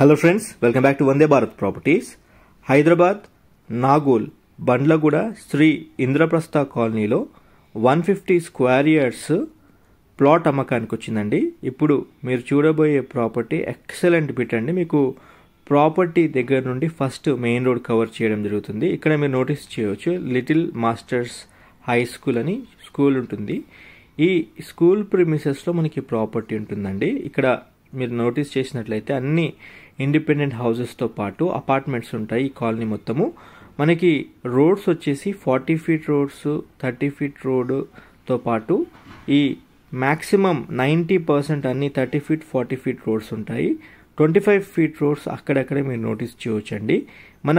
Hello friends, welcome back to Vande Bharat properties. Hyderabad Nagole Bandlaguda Shri Indraprastha కాలనీలో 150 square yards plot అమ్మకానికి వచ్చిందండి. ఇప్పుడు మీరు చూడబోయే ప్రాపర్టీ ఎక్సలెంట్ బిట్ అండి. మీకు ప్రాపర్టీ దగ్గర నుండి ఫస్ట్ మెయిన్ రోడ్ కవర్ చేయడం జరుగుతుంది. ఇక్కడ మీరు నోటీస్ చేయవచ్చు, లిటిల్ మాస్టర్స్ హై స్కూల్ అని స్కూల్ ఉంటుంది. ఈ స్కూల్ ప్రిమిసెస్లో మనకి ప్రాపర్టీ ఉంటుందండి. ఇక్కడ మీరు నోటీస్ చేసినట్లయితే అన్ని ఇండిపెండెంట్ హౌసెస్తో పాటు అపార్ట్మెంట్స్ ఉంటాయి. ఈ కాలనీ మొత్తము మనకి రోడ్స్ వచ్చేసి 40 ఫీట్ రోడ్స్, 30 ఫీట్ రోడ్తో పాటు ఈ మ్యాక్సిమం 90% అన్ని 30 ఫీట్ 40 ఫీట్ రోడ్స్ ఉంటాయి. 25 ఫీట్ రోడ్స్ అక్కడక్కడే మీరు నోటీస్ చేయవచ్చండి. మన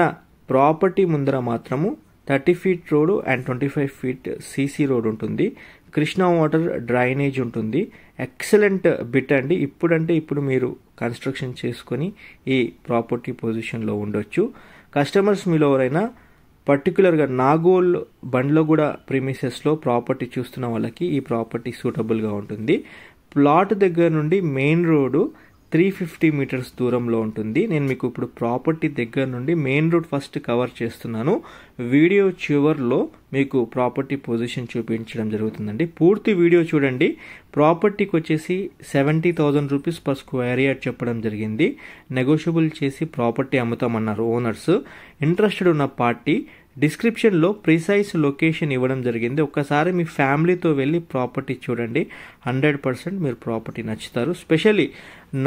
ప్రాపర్టీ ముందర మాత్రము 30 feet road and 25 feet CC road ఉంటుంది. కృష్ణా వాటర్ డ్రైనేజ్ ఉంటుంది. ఎక్సలెంట్ బిట్ అండి. ఇప్పుడు మీరు కన్స్ట్రక్షన్ చేసుకొని ఈ ప్రాపర్టీ పొజిషన్లో ఉండొచ్చు. కస్టమర్స్ మీలో ఎవరైనా పర్టికులర్గా నాగోల్ బండ్లగూడ ప్రిమిసెస్లో ప్రాపర్టీ చూస్తున్న వాళ్ళకి ఈ ప్రాపర్టీ సూటబుల్గా ఉంటుంది. ప్లాట్ దగ్గర నుండి మెయిన్ రోడ్డు 350 మీటర్స్ దూరంలో ఉంటుంది. నేను మీకు ఇప్పుడు ప్రాపర్టీ దగ్గర నుండి మెయిన్ రోడ్ ఫస్ట్ కవర్ చేస్తున్నాను. వీడియో చివర్లో మీకు ప్రాపర్టీ పొజిషన్ చూపించడం జరుగుతుందండి. పూర్తి వీడియో చూడండి. ప్రాపర్టీకి వచ్చేసి 70,000 రూపీస్ పర్ స్క్వేర్ యార్డ్ చెప్పడం జరిగింది. నెగోషియబుల్ చేసి ప్రాపర్టీ అమ్ముతామన్నారు ఓనర్స్. ఇంట్రెస్టెడ్ ఉన్న పార్టీ డిస్క్రిప్షన్లో ప్రిసైజ్ లొకేషన్ ఇవ్వడం జరిగింది. ఒక్కసారి మీ ఫ్యామిలీతో వెళ్ళి ప్రాపర్టీ చూడండి. 100% మీరు ప్రాపర్టీ నచ్చుతారు. స్పెషల్లీ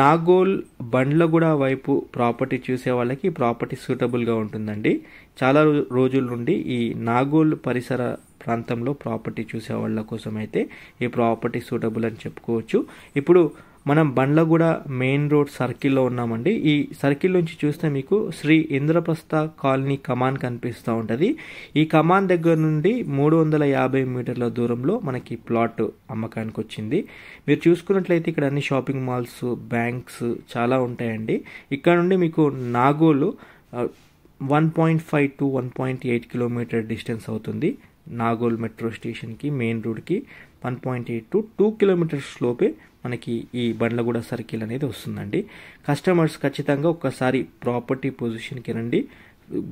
నాగోల్ బండ్లగూడ వైపు ప్రాపర్టీ చూసే వాళ్ళకి ప్రాపర్టీ సూటబుల్గా ఉంటుందండి. చాలా రోజుల నుండి ఈ నాగోల్ పరిసర ప్రాంతంలో ప్రాపర్టీ చూసే వాళ్ళ కోసం అయితే ఈ ప్రాపర్టీ సూటబుల్ అని చెప్పుకోవచ్చు. ఇప్పుడు మనం బండ్లగూడ మెయిన్ రోడ్ సర్కిల్లో ఉన్నామండి. ఈ సర్కిల్ నుంచి చూస్తే మీకు శ్రీ ఇంద్రప్రస్థ కాలనీ కమాన్ కనిపిస్తూ ఉంటుంది. ఈ కమాన్ దగ్గర నుండి 350 మీటర్ల దూరంలో మనకి ప్లాట్ అమ్మకానికి వచ్చింది. మీరు చూసుకున్నట్లయితే ఇక్కడ అన్ని షాపింగ్ మాల్స్, బ్యాంక్స్ చాలా ఉంటాయండి. ఇక్కడ నుండి మీకు నాగోలు 1.5 to 1.8 కిలోమీటర్ డిస్టెన్స్ అవుతుంది. నాగోల్ మెట్రో స్టేషన్కి మెయిన్ రోడ్కి 1.8 to 2 కిలోమీటర్స్ లోపే మనకి ఈ బండ్లగూడ సర్కిల్ అనేది వస్తుందండి. కస్టమర్స్ ఖచ్చితంగా ఒక్కసారి ప్రాపర్టీ పొజిషన్కి రండి.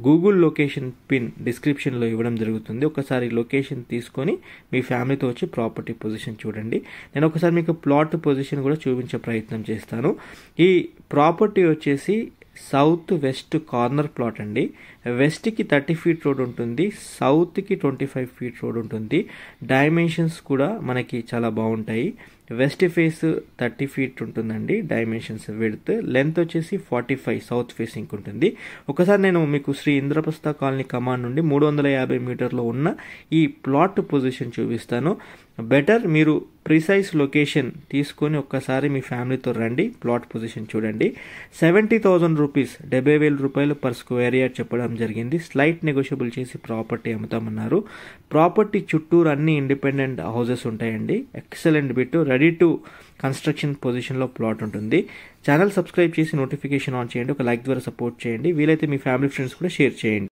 గూగుల్ లొకేషన్ పిన్ డిస్క్రిప్షన్లో ఇవ్వడం జరుగుతుంది. ఒకసారి లొకేషన్ తీసుకొని మీ ఫ్యామిలీతో వచ్చి ప్రాపర్టీ పొజిషన్ చూడండి. నేను ఒకసారి మీకు ప్లాట్ పొజిషన్ కూడా చూపించే ప్రయత్నం చేస్తాను. ఈ ప్రాపర్టీ వచ్చేసి సౌత్ వెస్ట్ కార్నర్ ప్లాట్ అండి. వెస్ట్కి 30 ఫీట్ రోడ్ ఉంటుంది, సౌత్కి 25 ఫీట్ రోడ్ ఉంటుంది. డైమెన్షన్స్ కూడా మనకి చాలా బాగుంటాయి. వెస్ట్ ఫేస్ 30 ఫీట్ ఉంటుందండి డైమెన్షన్స్. విడ్త్ లెంత్ వచ్చేసి 45 సౌత్ ఫేసింగ్ ఉంటుంది. ఒకసారి నేను మీకు శ్రీ ఇంద్రప్రస్థ కాలనీ కమాన్ నుండి 350 మీటర్లో ఉన్న ఈ ప్లాట్ పొజిషన్ చూపిస్తాను. బెటర్ మీరు ప్రిసైజ్ లొకేషన్ తీసుకొని ఒక్కసారి మీ ఫ్యామిలీతో రండి, ప్లాట్ పొజిషన్ చూడండి. 70,000 రూపీస్ 70,000 రూపాయలు పర్ స్క్వేర్ యార్డ్ చెప్పడం జరిగింది. స్లైట్ నెగోషియబుల్ చేసి ప్రాపర్టీ అమ్ముతామన్నారు. ప్రాపర్టీ చుట్టూరు అన్ని ఇండిపెండెంట్ హౌసెస్ ఉంటాయండి. Excellent bit. Ready to construction పొజిషన్లో ప్లాట్ ఉంటుంది. ఛానల్ సబ్స్క్రైబ్ చేసి నోటిఫికేషన్ ఆన్ చేయండి. ఒక లైక్ ద్వారా సపోర్ట్ చేయండి. వీలైతే మీ ఫ్యామిలీ ఫ్రెండ్స్ కూడా షేర్ చేయండి.